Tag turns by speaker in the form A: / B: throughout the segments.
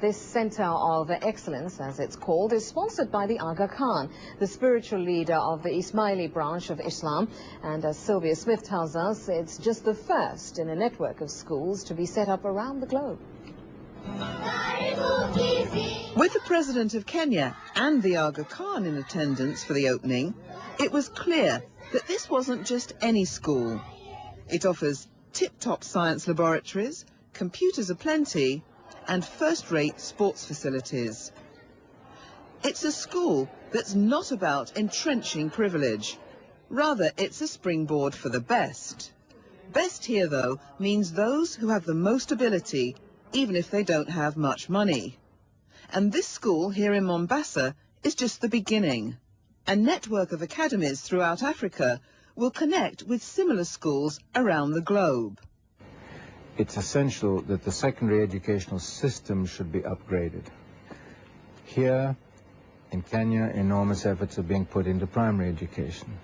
A: This Center of Excellence, as it's called, is sponsored by the Aga Khan, the spiritual leader of the Ismaili branch of Islam. And as Sylvia Smith tells us, it's just the first in a network of schools to be set up around the globe.
B: With the President of Kenya and the Aga Khan in attendance for the opening, it was clear that this wasn't just any school. It offers tip-top science laboratories, computers aplenty, and first-rate sports facilities. It's a school that's not about entrenching privilege. Rather, it's a springboard for the best. Best here, though, means those who have the most ability, even if they don't have much money. And this school here in Mombasa is just the beginning. A network of academies throughout Africa will connect with similar schools around the globe.
C: It's essential that the secondary educational system should be upgraded. Here in Kenya, enormous efforts are being put into primary education.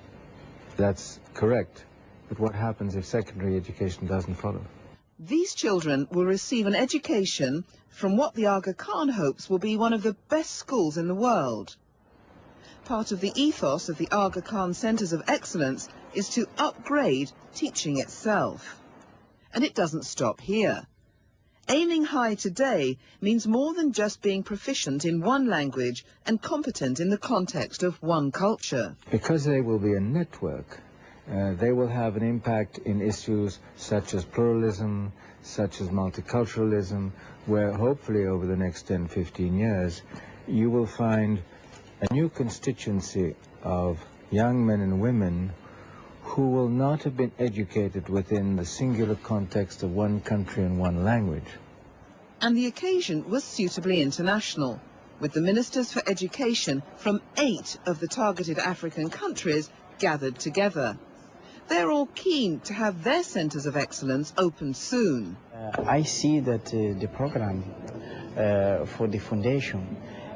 C: That's correct, but what happens if secondary education doesn't follow?
B: These children will receive an education from what the Aga Khan hopes will be one of the best schools in the world. Part of the ethos of the Aga Khan Centres of Excellence is to upgrade teaching itself. And it doesn't stop here. Aiming high today means more than just being proficient in one language and competent in the context of one culture.
C: Because they will be a network, they will have an impact in issues such as pluralism, such as multiculturalism, where hopefully over the next 10, 15 years, you will find a new constituency of young men and women who will not have been educated within the singular context of one country and one language.
B: And the occasion was suitably international, with the ministers for education from 8 of the targeted African countries gathered together. They're all keen to have their centres of excellence open soon.
D: I see that the program for the foundation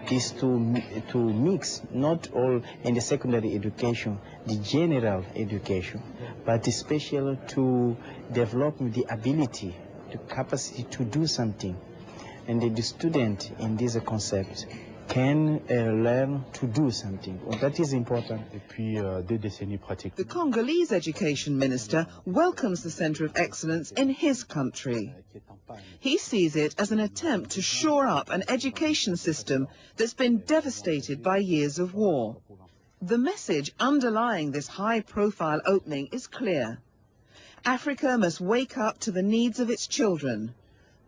D: is to mix not all in the secondary education, the general education, but especially to develop the ability, the capacity to do something. And the student in this concept can learn to do something. That is important.
B: The Congolese education minister welcomes the Centre of Excellence in his country. He sees it as an attempt to shore up an education system that's been devastated by years of war. The message underlying this high-profile opening is clear. Africa must wake up to the needs of its children.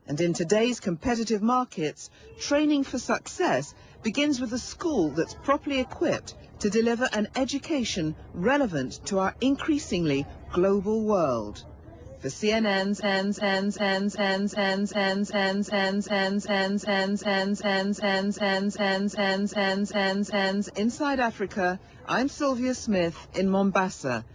B: And in today's competitive markets, training for success begins with a school that's properly equipped to deliver an education relevant to our increasingly global world. For CNN's Inside Africa, I'm Sylvia Smith in Mombasa,